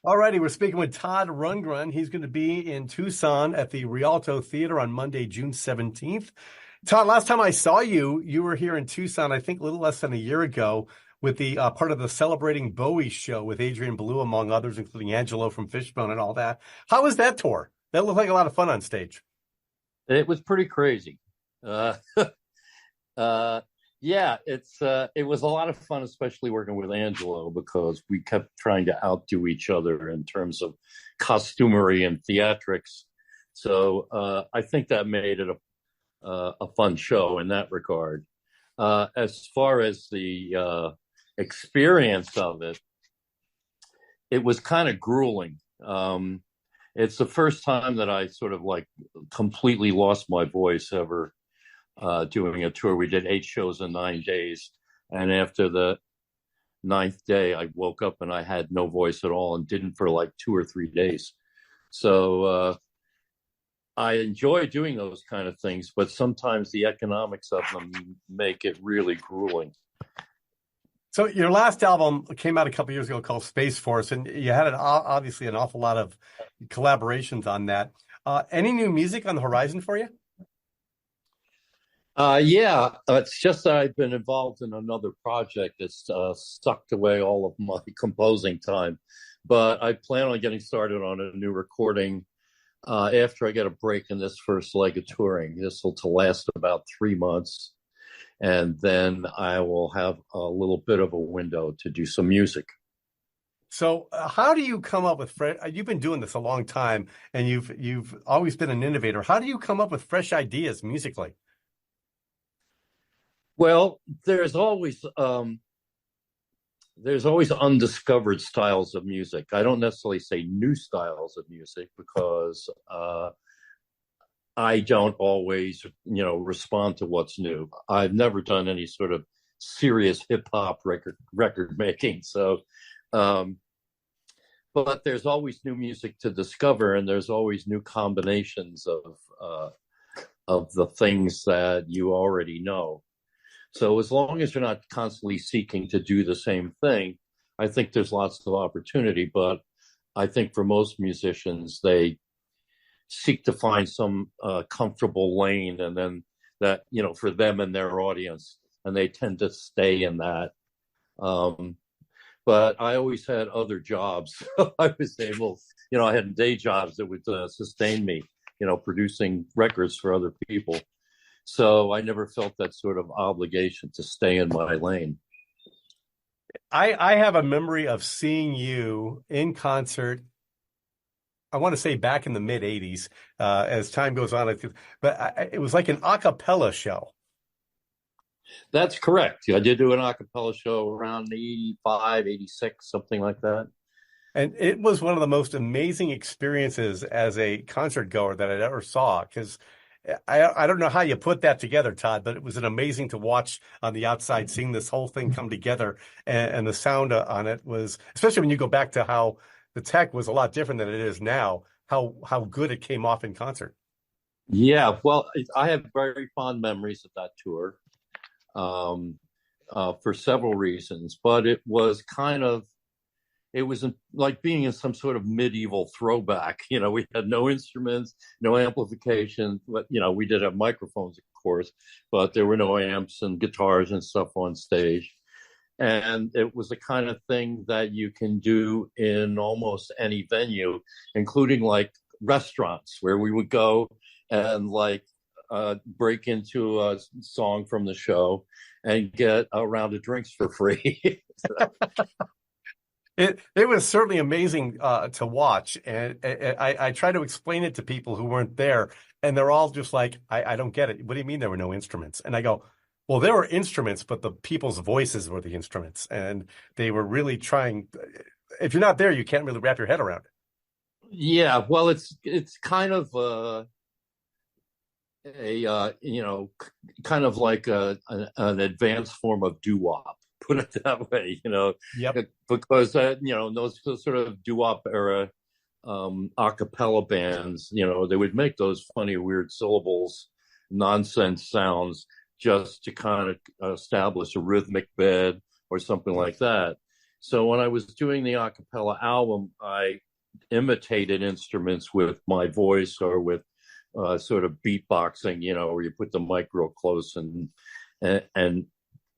All righty, we're speaking with Todd Rundgren. He's going to be in Tucson at the Rialto Theater on Monday, June 17th. Todd, last time I saw you, you were here in Tucson, I think a little less than a year ago, with the part of the Celebrating Bowie show with Adrian Belew, among others, including Angelo from Fishbone and all that. How was that tour? That looked like a lot of fun on stage. It was pretty crazy. Uh, uh, yeah, it was a lot of fun, especially working with Angelo because we kept trying to outdo each other in terms of costumery and theatrics. So I think that made it a fun show in that regard. As far as the experience of it, it was kind of grueling. It's the first time that I sort of like completely lost my voice ever doing a tour. We did 8 shows in 9 days. And after the ninth day, I woke up and I had no voice at all and didn't for like 2 or 3 days. So I enjoy doing those kind of things, but sometimes the economics of them make it really grueling. So your last album came out a couple years ago called Space Force, and you had obviously an awful lot of collaborations on that. Any new music on the horizon for you? Yeah, it's just that I've been involved in another project that's sucked away all of my composing time. But I plan on getting started on a new recording after I get a break in this first leg of touring. This will to last about 3 months. And then I will have a little bit of a window to do some music. So how do you come up with fresh? You've been doing this a long time, and you've always been an innovator. How do you come up with fresh ideas musically? Well, there's always undiscovered styles of music. I don't necessarily say new styles of music because I don't always, respond to what's new. I've never done any sort of serious hip hop record making. So, but there's always new music to discover, and there's always new combinations of the things that you already know. So as long as you're not constantly seeking to do the same thing, I think there's lots of opportunity. But I think for most musicians, they seek to find some comfortable lane, and then that, for them and their audience, and they tend to stay in that. But I always had other jobs. So I was able, I had day jobs that would sustain me, producing records for other people. So I never felt that sort of obligation to stay in my lane. I have a memory of seeing you in concert. I want to say back in the mid 80s, as time goes on, but it was like an a cappella show. That's correct. I did do an a cappella show around 85, 86, something like that. And it was one of the most amazing experiences as a concert goer that I ever saw, because I don't know how you put that together, Todd, but it was an amazing to watch on the outside, seeing this whole thing come together, and the sound on it was, especially when you go back to how the tech was a lot different than it is now, how good it came off in concert. Yeah, well, I have very fond memories of that tour for several reasons, but it was like being in some sort of medieval throwback. We had no instruments, no amplification, but, we did have microphones, of course, but there were no amps and guitars and stuff on stage. And it was the kind of thing that you can do in almost any venue, including like restaurants, where we would go and break into a song from the show and get a round of drinks for free. It was certainly amazing to watch, and I try to explain it to people who weren't there, and they're all just like, I don't get it. What do you mean there were no instruments? And I go, well, there were instruments, but the people's voices were the instruments, and they were really trying. If you're not there, you can't really wrap your head around it. Yeah, well, it's kind of kind of like an advanced form of doo-wop, put it that way, Yep. because those sort of doo-wop era a cappella bands, they would make those funny, weird syllables, nonsense sounds, just to kind of establish a rhythmic bed or something like that. So when I was doing the a cappella album, I imitated instruments with my voice or with sort of beatboxing, where you put the mic real close and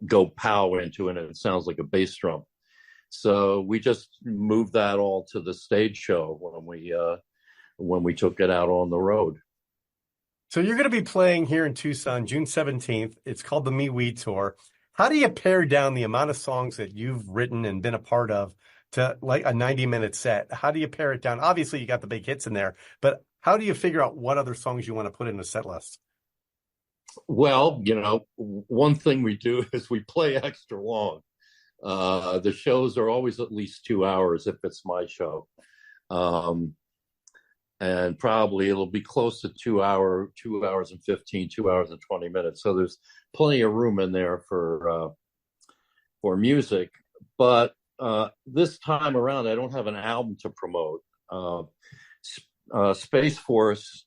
go pow into it, and it sounds like a bass drum. So we just moved that all to the stage show when we took it out on the road. So you're going to be playing here in Tucson, June 17th. It's called the Me We Tour. How do you pare down the amount of songs that you've written and been a part of to like a 90-minute set? How do you pare it down? Obviously, you got the big hits in there, but how do you figure out what other songs you want to put in the set list? Well, one thing we do is we play extra long. The shows are always at least 2 hours if it's my show. And probably it'll be close to 2 hours and 15, 2 hours and 20 minutes. So there's plenty of room in there for music. But this time around, I don't have an album to promote. Space Force,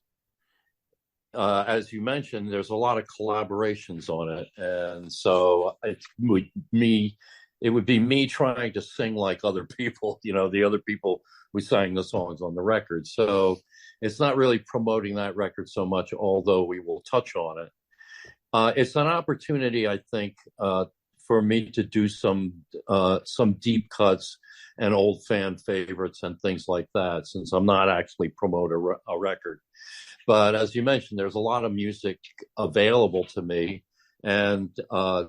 as you mentioned, there's a lot of collaborations on it. And so it would be me trying to sing like other people, the other people who sang the songs on the record. So it's not really promoting that record so much, although we will touch on it. It's an opportunity, I think, for me to do some deep cuts and old fan favorites and things like that, since I'm not actually promote a record. But as you mentioned, there's a lot of music available to me. And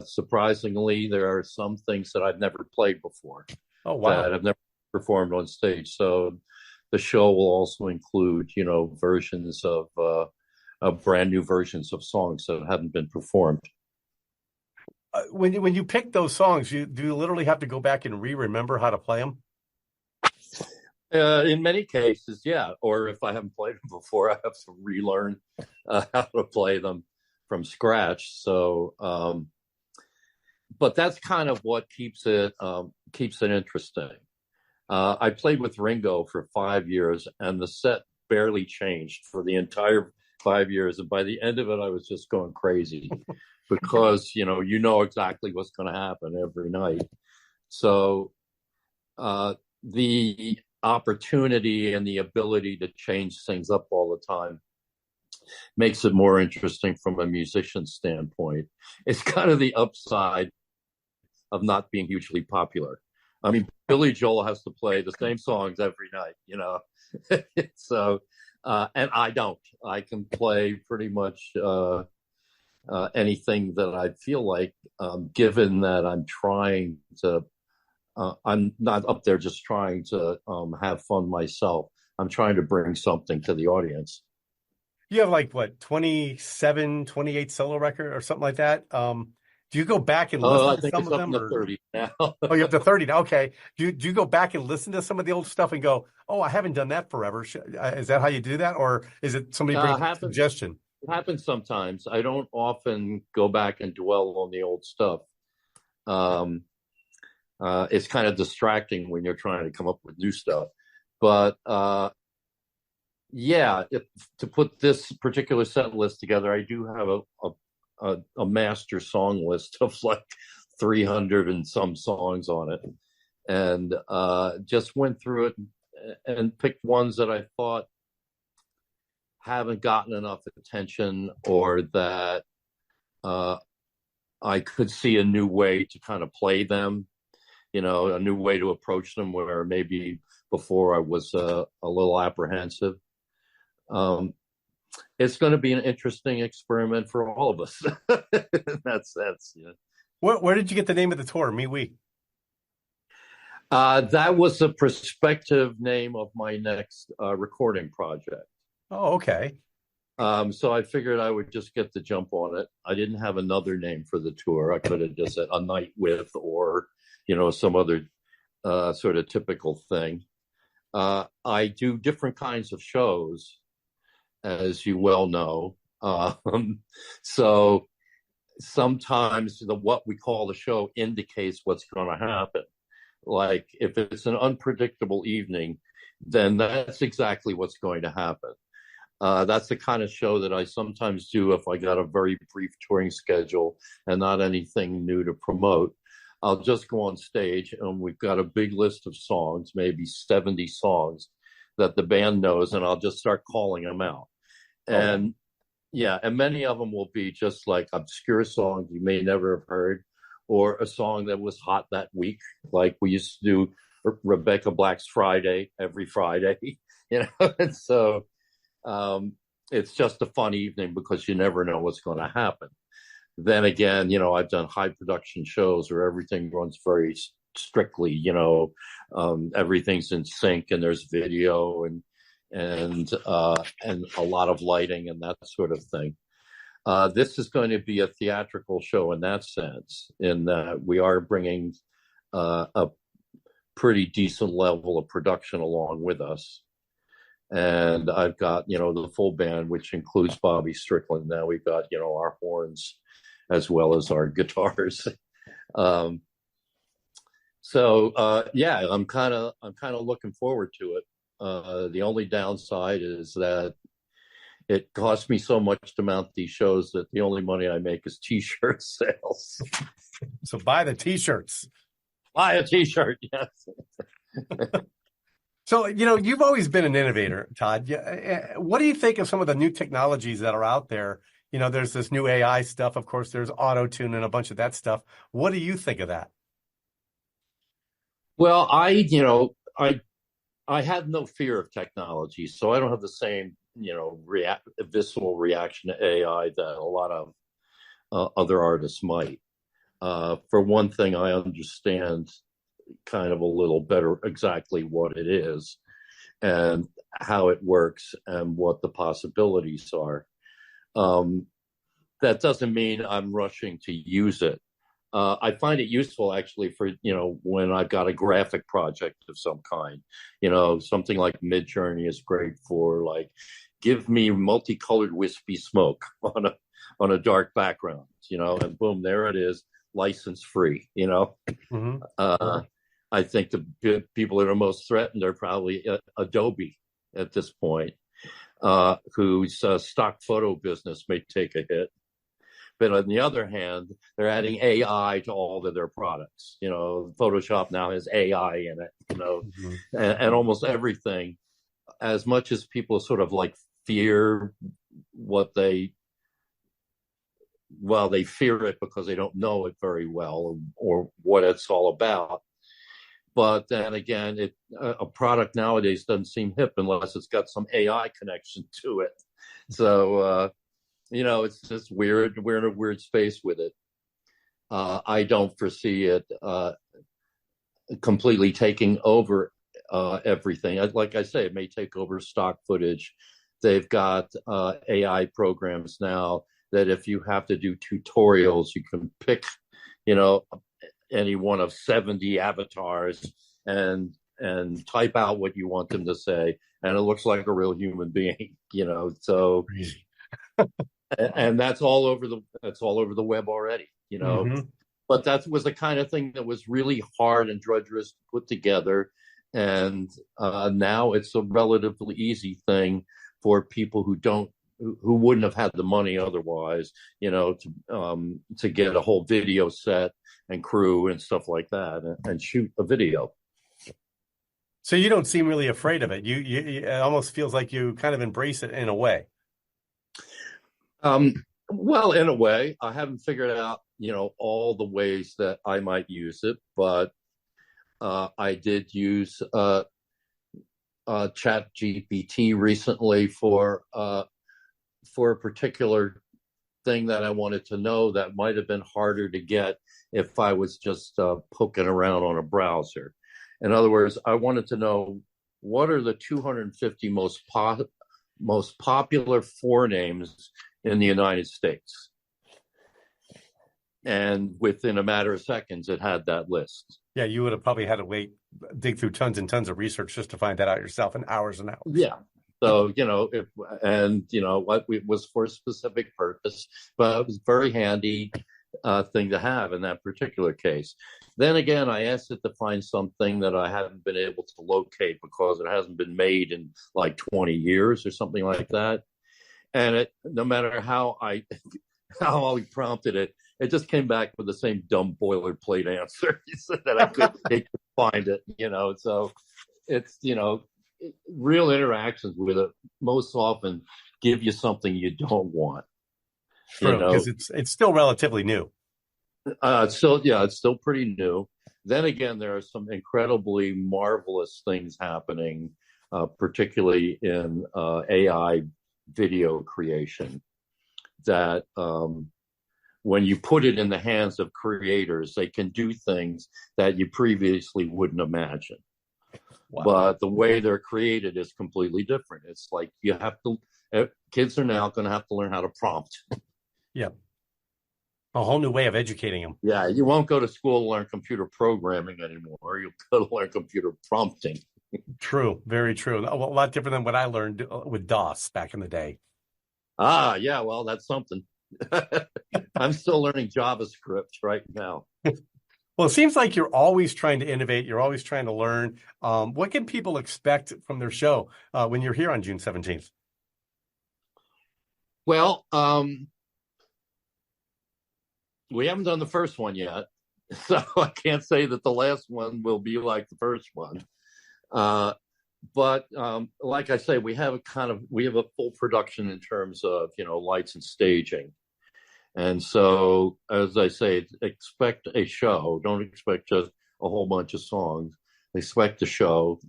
surprisingly, there are some things that I've never played before. Oh, wow. That I've never performed on stage. So the show will also include, versions of brand new versions of songs that haven't been performed. When you pick those songs, do you literally have to go back and remember how to play them? In many cases, yeah. Or if I haven't played them before, I have to relearn how to play them from scratch. So, but that's kind of what keeps it interesting. I played with Ringo for 5 years, and the set barely changed for the entire 5 years. And by the end of it, I was just going crazy because you know exactly what's going to happen every night. So the opportunity and the ability to change things up all the time makes it more interesting from a musician standpoint. It's kind of the upside of not being hugely popular. I mean, Billy Joel has to play the same songs every night, So, and I don't. I can play pretty much anything that I feel like, given that I'm not up there just trying to have fun myself. I'm trying to bring something to the audience. You have like what, 27, 28 solo record or something like that? Do you go back and listen to some of them? I think it's up to 30 now. Oh, you have to 30 now. Okay. Do you go back and listen to some of the old stuff and go, oh, I haven't done that forever? Is that how you do that? Or is it somebody brings a suggestion? It happens sometimes. I don't often go back and dwell on the old stuff. It's kind of distracting when you're trying to come up with new stuff. But yeah, to put this particular set list together, I do have a master song list of like 300 and some songs on it, and just went through it and picked ones that I thought haven't gotten enough attention, or that I could see a new way to kind of play them, a new way to approach them, where maybe before I was a little apprehensive. It's going to be an interesting experiment for all of us. In that sense, yeah. Where did you get the name of the tour, Me We? That was a prospective name of my next recording project. Oh, okay. So I figured I would just get the jump on it. I didn't have another name for the tour. I could have just said A Night With, or some other sort of typical thing. I do different kinds of shows, as you well know. So sometimes what we call the show indicates what's going to happen. Like if it's an unpredictable evening, then that's exactly what's going to happen. That's the kind of show that I sometimes do if I got a very brief touring schedule and not anything new to promote. I'll just go on stage and we've got a big list of songs, maybe 70 songs that the band knows, and I'll just start calling them out. Oh, And yeah, and many of them will be just like obscure songs you may never have heard, or a song that was hot that week, like we used to do Rebecca Black's Friday every Friday, And so it's just a fun evening because you never know what's going to happen. Then again, I've done high production shows where everything runs very strictly, everything's in sync and there's video and a lot of lighting and that sort of thing. This is going to be a theatrical show in that sense, in that we are bringing a pretty decent level of production along with us. And I've got, the full band, which includes Bobby Strickland. Now we've got, our horns as well as our guitars. Yeah, I'm kind of looking forward to it. The only downside is that it costs me so much to mount these shows that the only money I make is T-shirt sales. so buy the T-shirts. Buy a T-shirt, yes. So, you've always been an innovator, Todd. What do you think of some of the new technologies that are out there? There's this new AI stuff. Of course, there's auto-tune and a bunch of that stuff. What do you think of that? Well, I have no fear of technology, so I don't have the same, visceral reaction to AI that a lot of other artists might. For one thing, I understand kind of a little better exactly what it is and how it works and what the possibilities are. That doesn't mean I'm rushing to use it. I find it useful actually for, when I've got a graphic project of some kind, something like Midjourney is great for, like, give me multicolored wispy smoke on a dark background, and boom, there it is, license free, Mm-hmm. I think the people that are most threatened are probably Adobe at this point, whose stock photo business may take a hit. But on the other hand, they're adding AI to all of their products. Photoshop now has AI in it, Mm-hmm. and almost everything. As much as people sort of like fear they fear it because they don't know it very well or what it's all about. But then again, a product nowadays doesn't seem hip unless it's got some AI connection to it. So, it's just weird. We're in a weird space with it. I don't foresee it completely taking over everything. Like I say, it may take over stock footage. They've got AI programs now that if you have to do tutorials, you can pick, any one of 70 avatars and type out what you want them to say, and it looks like a real human being, so and that's all over the web already, Mm-hmm. but that was the kind of thing that was really hard and drudgerous to put together, and now it's a relatively easy thing for people who wouldn't have had the money otherwise, to get a whole video set and crew and stuff like that and shoot a video. So you don't seem really afraid of it. It almost feels like you kind of embrace it in a way. Well, in a way, I haven't figured out, all the ways that I might use it, but I did use Chat GPT recently for a particular thing that I wanted to know that might have been harder to get if I was just poking around on a browser. In other words, I wanted to know what are the 250 most popular forenames in the United States. And within a matter of seconds, it had that list. Yeah, you would have probably had to dig through tons and tons of research just to find that out yourself in hours and hours. Yeah. So, it was for a specific purpose, but it was a very handy thing to have in that particular case. Then again, I asked it to find something that I haven't been able to locate because it hasn't been made in like 20 years or something like that. And no matter how I prompted it, it just came back with the same dumb boilerplate answer that they could find it, So it's, real interactions with it most often give you something you don't want, you True, because know. it's still relatively new. It's still pretty new. Then again, there are some incredibly marvelous things happening, particularly in AI video creation. That when you put it in the hands of creators, they can do things that you previously wouldn't imagine. Wow. But the way they're created is completely different. It's like you have to. Kids are now going to have to learn how to prompt. Yeah. A whole new way of educating them. Yeah, you won't go to school to learn computer programming anymore. You'll go to learn computer prompting. True, very true. A lot different than what I learned with DOS back in the day. Ah, yeah, well, that's something. I'm still learning JavaScript right now. Well, it seems like you're always trying to innovate. You're always trying to learn. What can people expect from their show when you're here on June 17th? Well, we haven't done the first one yet, so I can't say that the last one will be like the first one. But like I say, we have a full production in terms of lights and staging, and so as I say, expect a show. Don't expect just a whole bunch of songs. Expect a show.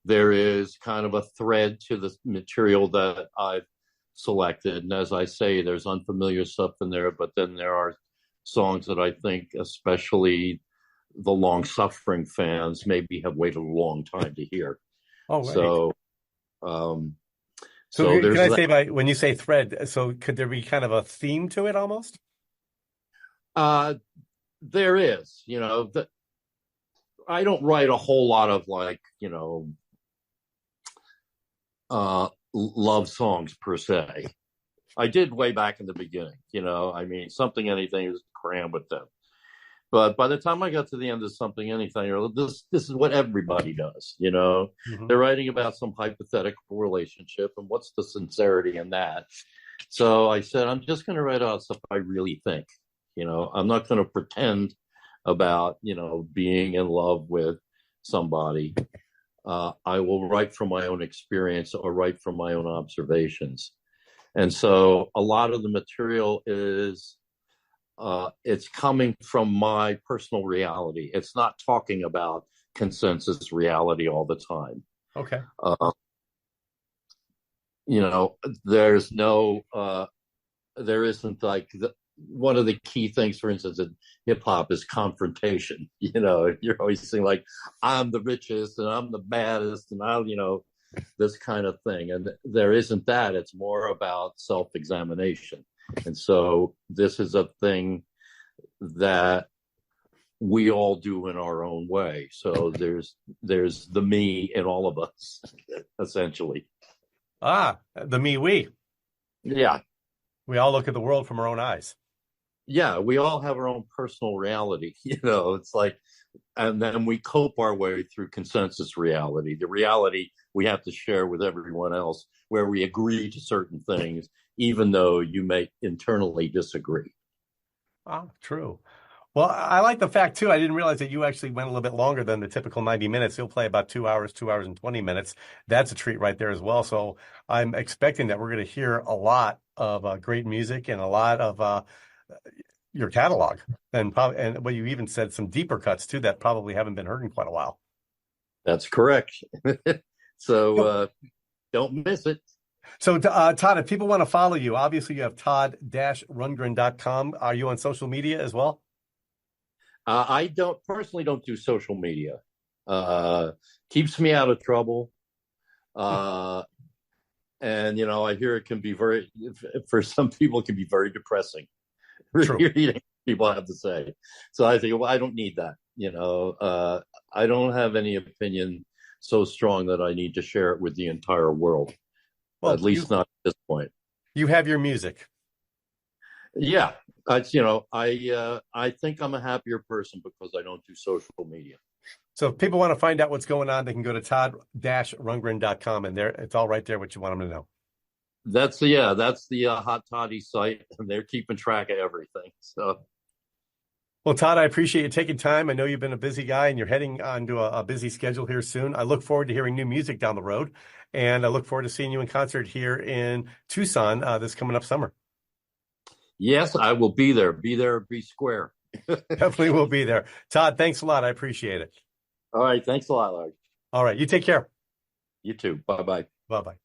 There is kind of a thread to the material that I've selected. And as I say, there's unfamiliar stuff in there, but then there are songs that I think, especially the long-suffering fans, maybe have waited a long time to hear. Oh, right. So can I say, when you say thread, so could there be kind of a theme to it almost? There is, I don't write a whole lot of love songs per se. I did way back in the beginning, Something Anything is crammed with them. But by the time I got to the end of Something Anything, this is what everybody does, Mm-hmm. They're writing about some hypothetical relationship, and what's the sincerity in that? So I said, I'm just going to write out stuff I really think. I'm not going to pretend about, being in love with somebody. I will write from my own experience or write from my own observations. And so a lot of the material is, it's coming from my personal reality. It's not talking about consensus reality all the time. Okay. There isn't one of the key things, for instance, in hip hop is confrontation. You're always saying like, I'm the richest and I'm the baddest and I'll, this kind of thing. And there isn't that. It's more about self-examination. And so this is a thing that we all do in our own way. So there's the me in all of us, essentially. The we. Yeah. We all look at the world from our own eyes. Yeah, we all have our own personal reality. It's like, and then we cope our way through consensus reality, the reality we have to share with everyone else, where we agree to certain things, even though you may internally disagree. Oh, true. Well, I like the fact, too, I didn't realize that you actually went a little bit longer than the typical 90 minutes. You'll play about 2 hours and 20 minutes. That's a treat right there as well. So I'm expecting that we're going to hear a lot of great music and a lot of your catalog. And what you even said, some deeper cuts, too, that probably haven't been heard in quite a while. That's correct. So don't miss it. So, Todd, if people want to follow you, obviously you have Todd-Rundgren.com. Are you on social media as well? I personally don't do social media. Keeps me out of trouble. And, I hear it can be for some people, it can be very depressing. Reading people have to say. So I think, well, I don't need that. I don't have any opinion so strong that I need to share it with the entire world. Well, at least not at this point. You have your music. Yeah. I think I'm a happier person because I don't do social media. So if people want to find out what's going on, they can go to Todd-Rundgren.com, and it's all right there what you want them to know. that's the Hot Toddy site, and they're keeping track of everything. So Well, Todd, I appreciate you taking time. I know you've been a busy guy and you're heading onto a busy schedule here soon. I look forward to hearing new music down the road, and I look forward to seeing you in concert here in Tucson this coming up summer. yes, I will be there. Be there, be square. Definitely will be there. Todd, thanks a lot. I appreciate it. All right, thanks a lot, Larry. All right, you take care. You too. Bye bye. Bye bye.